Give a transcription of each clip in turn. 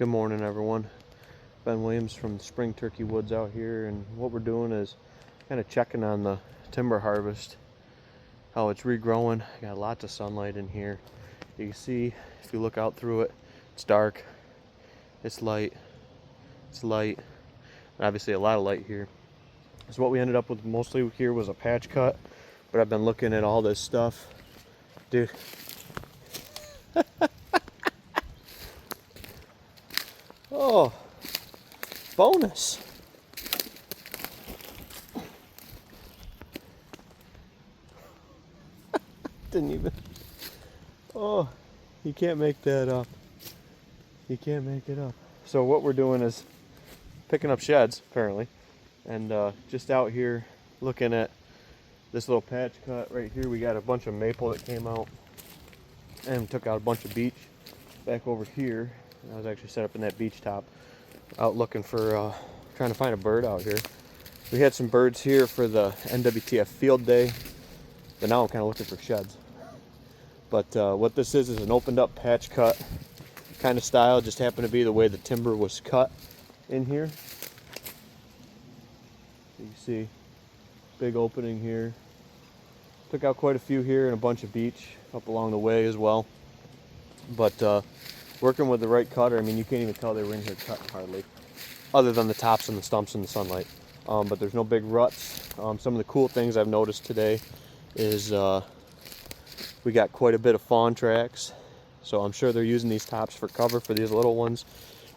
Good morning, everyone. Ben Williams from the Spring Turkey Woods out here, and what we're doing is kind of checking on the timber harvest, how it's regrowing. Got lots of sunlight in here. You can see if you look out through it, it's dark, it's light, and obviously a lot of light here. So what we ended up with mostly here was a patch cut, but I've been looking at all this stuff, dude. Oh, bonus. Didn't even. Oh, you can't make that up. You can't make it up. So what we're doing is picking up sheds, apparently, and just out here looking at this little patch cut right here. We got a bunch of maple that came out, and took out a bunch of beech back over here. I was actually set up in that beech top, out looking for, trying to find a bird out here. We had some birds here for the NWTF field day, but now I'm kind of looking for sheds. But what this is an opened up patch cut kind of style. Just happened to be the way the timber was cut in here. You can see big opening here. Took out quite a few here and a bunch of beech up along the way as well. But working with the right cutter, I mean, you can't even tell they were in here cutting hardly, other than the tops and the stumps in the sunlight. But there's no big ruts. Some of the cool things I've noticed today is we got quite a bit of fawn tracks. So I'm sure they're using these tops for cover for these little ones.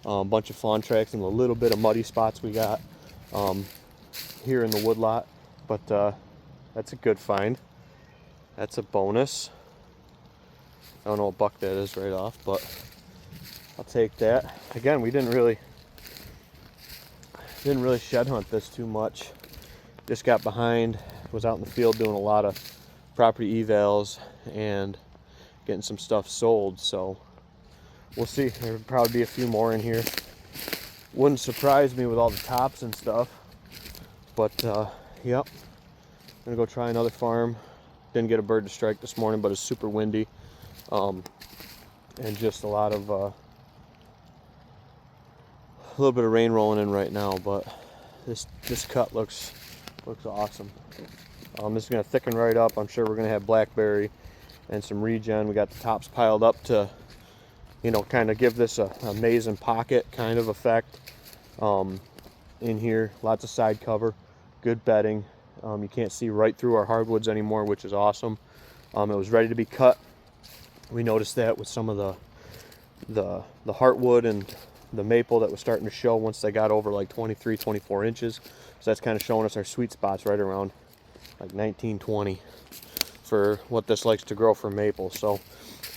A bunch of fawn tracks and a little bit of muddy spots we got here in the woodlot. But that's a good find. That's a bonus. I don't know what buck that is right off, but I'll take that. Again, we didn't really shed hunt this too much. Just got behind, was out in the field doing a lot of property evals and getting some stuff sold, so we'll see. There'll probably be a few more in here. Wouldn't surprise me with all the tops and stuff, but yep, I'm gonna go try another farm. Didn't get a bird to strike this morning, but it's super windy, and just a lot of a little bit of rain rolling in right now. But this cut looks awesome. This is gonna thicken right up. I'm sure we're gonna have blackberry and some regen. We got the tops piled up to, you know, kind of give this a maze and pocket kind of effect in here. Lots of side cover, good bedding. You can't see right through our hardwoods anymore, which is awesome. It was ready to be cut. We noticed that with some of the heartwood and the maple that was starting to show once they got over like 23, 24 inches. So that's kind of showing us our sweet spots right around like 19, 20 for what this likes to grow for maple. So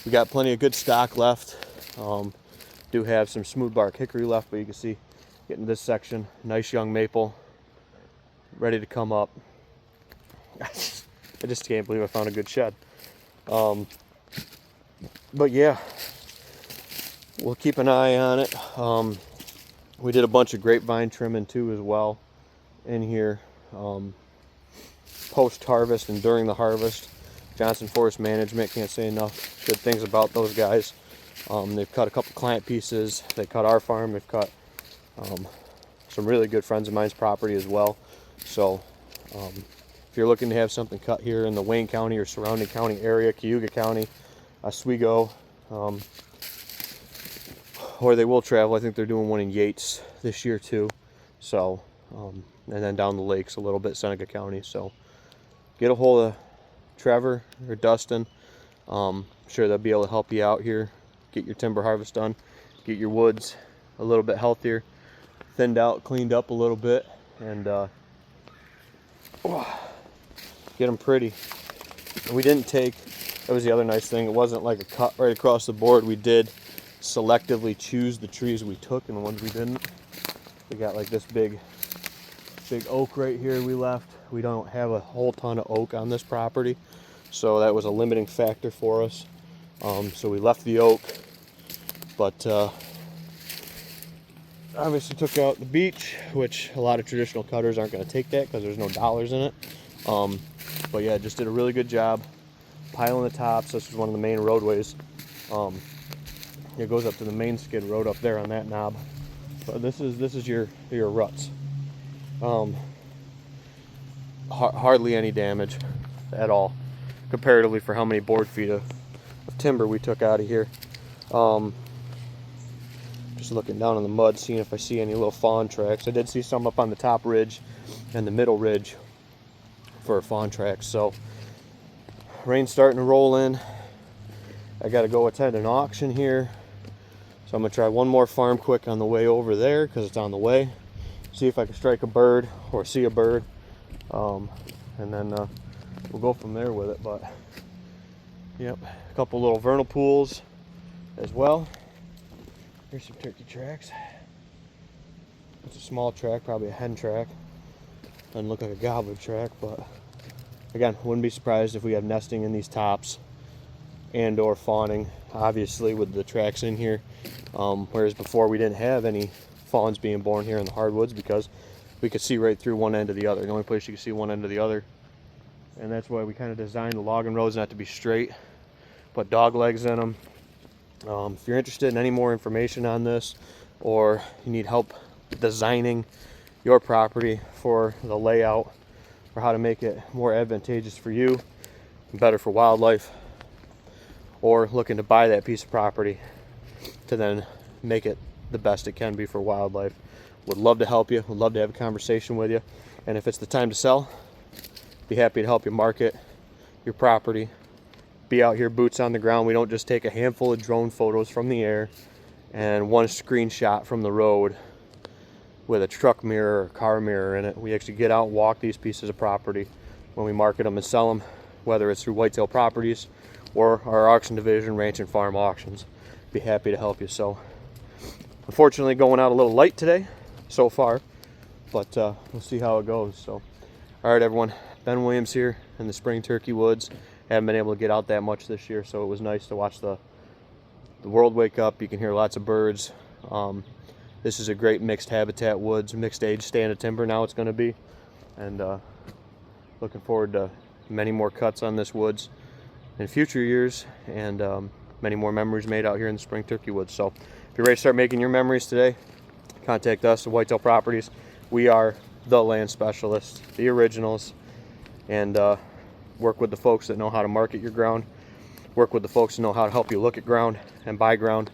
we got plenty of good stock left. Do have some smooth bark hickory left, but you can see getting this section, nice young maple ready to come up. I just can't believe I found a good shed. But yeah, we'll keep an eye on it. We did a bunch of grapevine trimming too as well in here, post-harvest and during the harvest. Johnson Forest Management, can't say enough good things about those guys. They've cut a couple client pieces. They cut our farm. They've cut some really good friends of mine's property as well. So if you're looking to have something cut here in the Wayne County or surrounding county area, Cayuga County, Oswego, or they will travel. I think they're doing one in Yates this year too. So, and then down the lakes a little bit, Seneca County. So get a hold of Trevor or Dustin. I'm sure they'll be able to help you out here. Get your timber harvest done. Get your woods a little bit healthier, thinned out, cleaned up a little bit, and get them pretty. We didn't take, that was the other nice thing, it wasn't like a cut right across the board. We did selectively choose the trees we took and the ones we didn't. We got like this big oak right here we left. We don't have a whole ton of oak on this property, so that was a limiting factor for us. So we left the oak, but obviously took out the beech, which a lot of traditional cutters aren't going to take that because there's no dollars in it. But yeah, just did a really good job piling the tops. This is one of the main roadways. It goes up to the main skid road up there on that knob. But this is your ruts. Hardly any damage at all, comparatively for how many board feet of timber we took out of here. Just looking down in the mud, seeing if I see any little fawn tracks. I did see some up on the top ridge and the middle ridge for fawn tracks. So rain's starting to roll in. I got to go attend an auction here, so I'm gonna try one more farm quick on the way over there because it's on the way. See if I can strike a bird or see a bird, and then we'll go from there with it. But yep, a couple little vernal pools as well. Here's some turkey tracks. It's a small track, probably a hen track. Doesn't look like a gobbler track, but again, wouldn't be surprised if we have nesting in these tops and or fawning, obviously, with the tracks in here. Whereas before we didn't have any fawns being born here in the hardwoods because we could see right through one end to the other. The only place you could see one end to the other. And that's why we kind of designed the logging roads not to be straight, put dog legs in them. If you're interested in any more information on this, or you need help designing your property for the layout, or how to make it more advantageous for you and better for wildlife, or looking to buy that piece of property to then make it the best it can be for wildlife, would love to help you, would love to have a conversation with you. And if it's the time to sell, be happy to help you market your property. Be out here boots on the ground. We don't just take a handful of drone photos from the air and one screenshot from the road with a truck mirror or car mirror in it. We actually get out and walk these pieces of property when we market them and sell them, whether it's through Whitetail Properties or our auction division, Ranch and Farm Auctions. Be happy to help you. So unfortunately going out a little light today so far, but we'll see how it goes. So all right, everyone, Ben Williams here in the Spring Turkey Woods. Haven't been able to get out that much this year, so it was nice to watch the world wake up. You can hear lots of birds. This is a great mixed habitat woods, mixed age stand of timber now it's going to be, and looking forward to many more cuts on this woods in future years, and many more memories made out here in the Spring Turkey Woods. So if you're ready to start making your memories today, contact us at Whitetail Properties. We are the land specialists, the originals, and work with the folks that know how to market your ground, work with the folks that know how to help you look at ground and buy ground,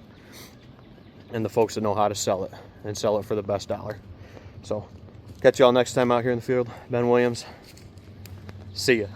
and the folks that know how to sell it and sell it for the best dollar. So catch you all next time out here in the field. Ben Williams, see ya.